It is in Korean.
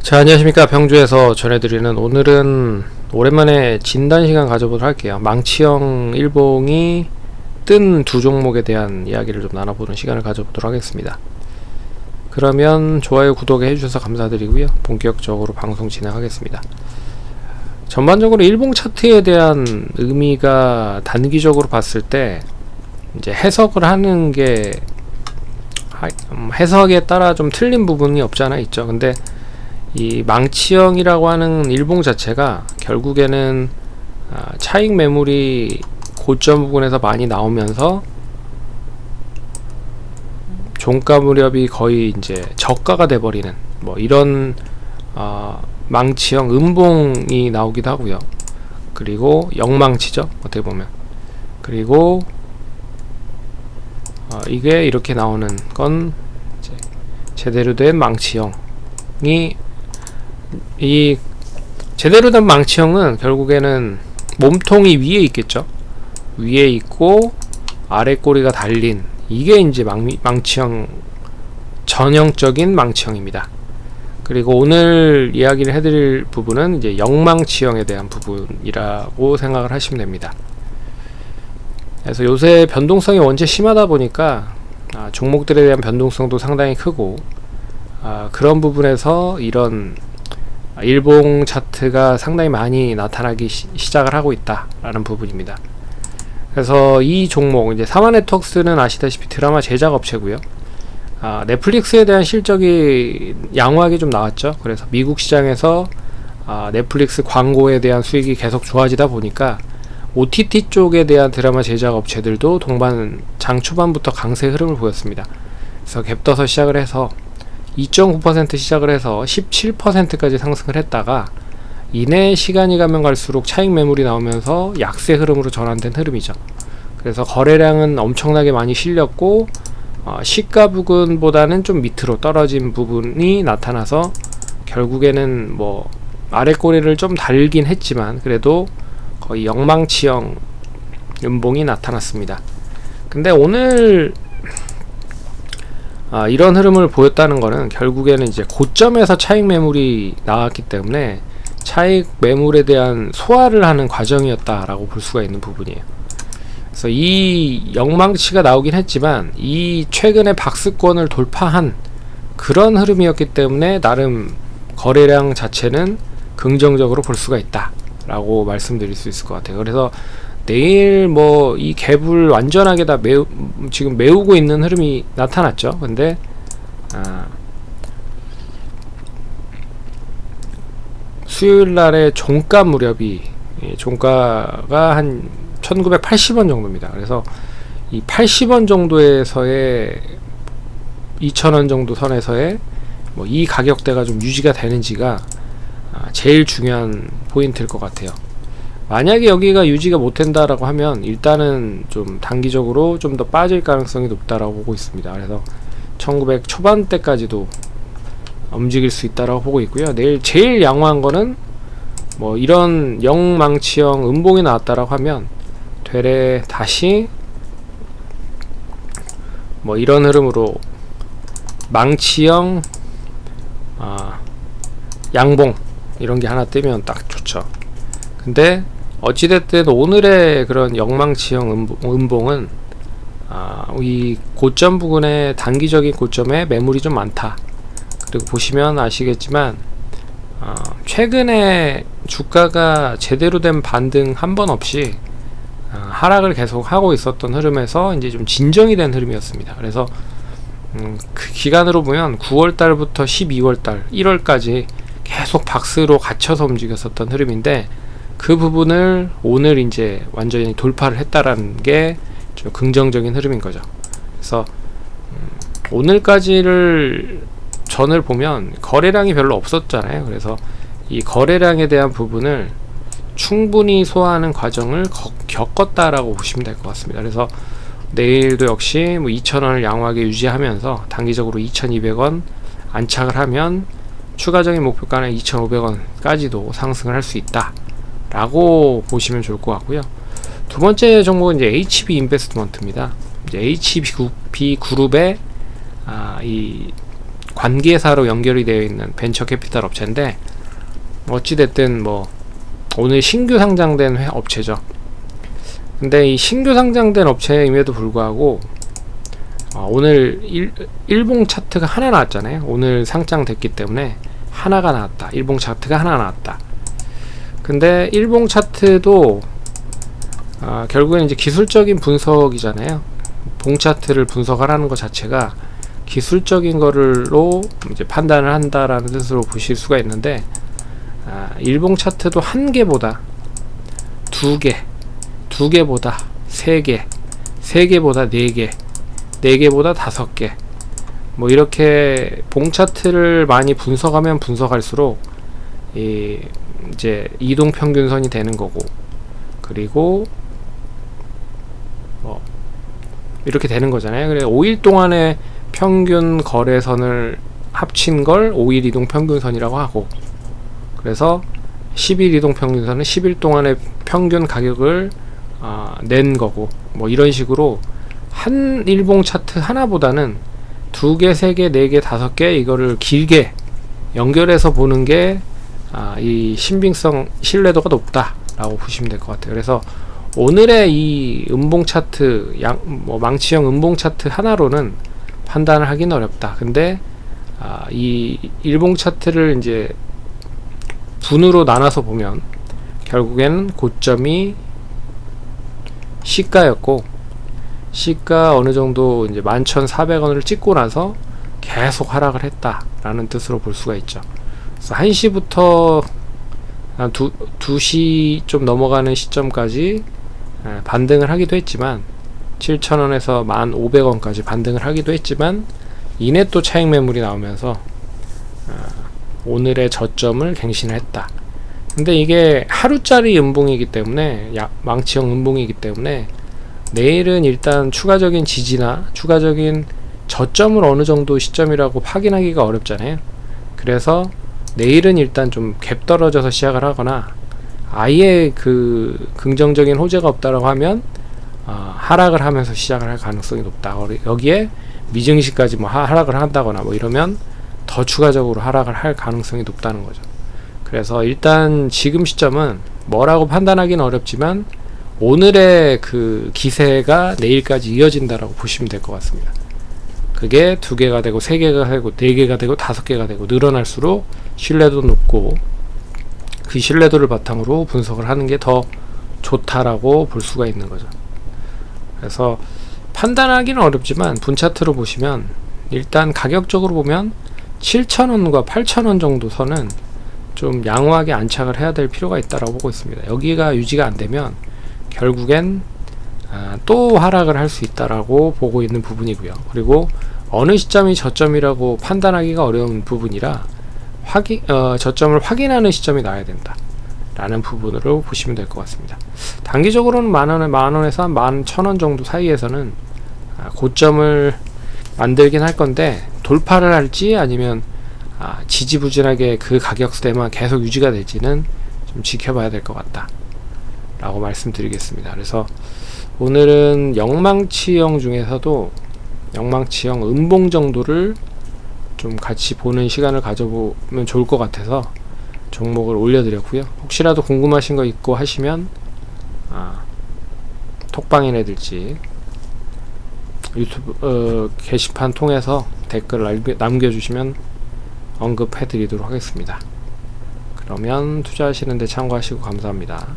자, 안녕하십니까. 병주에서 전해드리는, 오늘은 오랜만에 진단 시간 가져보도록 할게요. 망치형 일봉이 뜬 두 종목에 대한 이야기를 좀 나눠보는 시간을 가져보도록 하겠습니다. 그러면 좋아요, 구독 해주셔서 감사드리고요. 본격적으로 방송 진행하겠습니다. 전반적으로 일봉 차트에 대한 의미가 단기적으로 봤을 때 이제 해석을 하는 게 해석에 따라 좀 틀린 부분이 없지 않아 있죠. 근데 이 망치형이라고 하는 일봉 자체가 결국에는 차익 매물이 고점 부분에서 많이 나오면서 종가 무렵이 거의 이제 저가가 돼버리는 뭐 이런 망치형 음봉이 나오기도 하고요. 그리고 영망치죠, 어떻게 보면. 그리고 이게 이렇게 나오는 건 이제 제대로 된 망치형이, 이 제대로 된 망치형은 결국에는 몸통이 위에 있겠죠. 위에 있고 아래 꼬리가 달린, 이게 이제 망치형, 전형적인 망치형입니다. 그리고 오늘 이야기를 해드릴 부분은 이제 영망치형에 대한 부분이라고 생각을 하시면 됩니다. 그래서 요새 변동성이 원체 심하다 보니까 종목들에 대한 변동성도 상당히 크고, 그런 부분에서 이런 일봉 차트가 상당히 많이 나타나기 시작을 하고 있다라는 부분입니다. 그래서 이 종목, 이제 사마네트웍스는 아시다시피 드라마 제작 업체고요. 넷플릭스에 대한 실적이 양호하게 좀 나왔죠. 그래서 미국 시장에서 넷플릭스 광고에 대한 수익이 계속 좋아지다 보니까 OTT 쪽에 대한 드라마 제작 업체들도 장 초반부터 강세 흐름을 보였습니다. 그래서 갭떠서 시작을 해서 2.9% 시작을 해서 17%까지 상승을 했다가 이내 시간이 가면 갈수록 차익 매물이 나오면서 약세 흐름으로 전환된 흐름이죠. 그래서 거래량은 엄청나게 많이 실렸고, 시가 부근보다는 좀 밑으로 떨어진 부분이 나타나서 결국에는 뭐 아래 꼬리를 좀 달긴 했지만 그래도 거의 영망치형 음봉이 나타났습니다. 근데 오늘 이런 흐름을 보였다는 거는 결국에는 이제 고점에서 차익 매물이 나왔기 때문에 차익 매물에 대한 소화를 하는 과정이었다라고 볼 수가 있는 부분이에요. 그래서 이 영망치가 나오긴 했지만 이 최근에 박스권을 돌파한 그런 흐름이었기 때문에 나름 거래량 자체는 긍정적으로 볼 수가 있다라고 말씀드릴 수 있을 것 같아요. 그래서 내일 뭐 이 갭을 완전하게 다 지금 메우고 있는 흐름이 나타났죠. 근데 수요일날의 종가 무렵이, 종가가 한 1980원 정도입니다. 그래서 이 80원 정도에서의 2000원 정도 선에서의 뭐 이 가격대가 좀 유지가 되는지가 제일 중요한 포인트일 것 같아요. 만약에 여기가 유지가 못된다라고 하면 일단은 좀 단기적으로 좀 더 빠질 가능성이 높다라고 보고 있습니다. 그래서 1900 초반대까지도 움직일 수 있다라고 보고 있고요. 내일 제일 양호한 거는 뭐 이런 영망치형 음봉이 나왔다라고 하면 되레 다시 뭐 이런 흐름으로 망치형 양봉 이런 게 하나 뜨면 딱 좋죠. 근데 어찌됐든 오늘의 그런 영망치형 음봉은 이 고점 부근에, 단기적인 고점에 매물이 좀 많다. 그리고 보시면 아시겠지만 최근에 주가가 제대로 된 반등 한 번 없이 하락을 계속 하고 있었던 흐름에서 이제 좀 진정이 된 흐름이었습니다. 그래서 그 기간으로 보면 9월달부터 12월달, 1월까지 계속 박스로 갇혀서 움직였었던 흐름인데, 그 부분을 오늘 이제 완전히 돌파를 했다라는 게 좀 긍정적인 흐름인 거죠. 그래서 오늘까지를 전을 보면 거래량이 별로 없었잖아요. 그래서 이 거래량에 대한 부분을 충분히 소화하는 과정을 겪었다라고 보시면 될 것 같습니다. 그래서 내일도 역시 뭐 2,000원을 양호하게 유지하면서 단기적으로 2,200원 안착을 하면 추가적인 목표가는 2,500원까지도 상승을 할 수 있다 라고 보시면 좋을 것 같고요. 두 번째 종목은 이제 HB 인베스트먼트입니다. 이제 HB 그룹의 이 관계사로 연결이 되어 있는 벤처 캐피탈 업체인데, 어찌됐든 뭐 오늘 신규 상장된 업체죠. 근데 이 신규 상장된 업체임에도 불구하고 오늘 일봉 차트가 하나 나왔잖아요. 오늘 상장됐기 때문에 하나가 나왔다. 일봉 차트가 하나 나왔다. 근데 일봉 차트도 결국엔 이제 기술적인 분석이잖아요. 봉 차트를 분석하라는 것 자체가 기술적인 거로 이제 판단을 한다라는 뜻으로 보실 수가 있는데, 일봉 차트도 한 개보다 두 개보다 세 개보다 네 개보다 5개, 뭐 이렇게 봉 차트를 많이 분석하면 분석할수록 이제 이동 평균선이 되는 거고, 그리고 이렇게 되는 거잖아요. 그래서 5일 동안의 평균 거래선을 합친 걸 5일 이동 평균선이라고 하고, 그래서 10일 이동 평균선은 10일 동안의 평균 가격을 낸 거고, 뭐 이런 식으로 한 일봉 차트 하나보다는 2개, 3개, 4개, 5개 이거를 길게 연결해서 보는 게 이 신빙성, 신뢰도가 높다라고 보시면 될 것 같아요. 그래서 오늘의 이 음봉 차트, 망치형 음봉 차트 하나로는 판단을 하기는 어렵다. 근데 이 일봉 차트를 이제 분으로 나눠서 보면 결국엔 고점이 시가였고, 시가 어느 정도 이제 11,400원을 찍고 나서 계속 하락을 했다라는 뜻으로 볼 수가 있죠. 그래서 1시부터 한 2시 좀 넘어가는 시점까지 반등을 하기도 했지만, 7,000원에서 1,500원까지 반등을 하기도 했지만, 이내 또 차익 매물이 나오면서 오늘의 저점을 갱신을 했다. 근데 이게 하루짜리 음봉이기 때문에, 망치형 음봉이기 때문에 내일은 일단 추가적인 지지나 추가적인 저점을 어느 정도 시점이라고 확인하기가 어렵잖아요. 그래서 내일은 일단 좀 갭 떨어져서 시작을 하거나, 아예 그 긍정적인 호재가 없다라고 하면 하락을 하면서 시작을 할 가능성이 높다. 여기에 미증시까지 뭐 하락을 한다거나 뭐 이러면 더 추가적으로 하락을 할 가능성이 높다는 거죠. 그래서 일단 지금 시점은 뭐라고 판단하기는 어렵지만, 오늘의 그 기세가 내일까지 이어진다라고 보시면 될 것 같습니다. 그게 2개가 되고 3개가 되고 4개가 되고 5개가 되고 늘어날수록 신뢰도 높고, 그 신뢰도를 바탕으로 분석을 하는 게 더 좋다라고 볼 수가 있는 거죠. 그래서 판단하기는 어렵지만 분차트로 보시면 일단 가격적으로 보면 7,000원과 8,000원 정도 선은 좀 양호하게 안착을 해야 될 필요가 있다고 보고 있습니다. 여기가 유지가 안 되면 결국엔 또 하락을 할 수 있다라고 보고 있는 부분이고요. 그리고 어느 시점이 저점이라고 판단하기가 어려운 부분이라 저점을 확인하는 시점이 나와야 된다 라는 부분으로 보시면 될 것 같습니다. 단기적으로는 만원에서 한 11,000원 정도 사이에서는 고점을 만들긴 할 건데, 돌파를 할지 아니면 지지부진하게 그 가격대만 계속 유지가 될지는 좀 지켜봐야 될 것 같다 라고 말씀드리겠습니다. 그래서 오늘은 영망치형 중에서도 영망치형 음봉 정도를 좀 같이 보는 시간을 가져보면 좋을 것 같아서 종목을 올려드렸고요. 혹시라도 궁금하신 거 있고 하시면 톡방이라든지 유튜브 게시판 통해서 댓글을 남겨주시면 언급해드리도록 하겠습니다. 그러면 투자하시는데 참고하시고 감사합니다.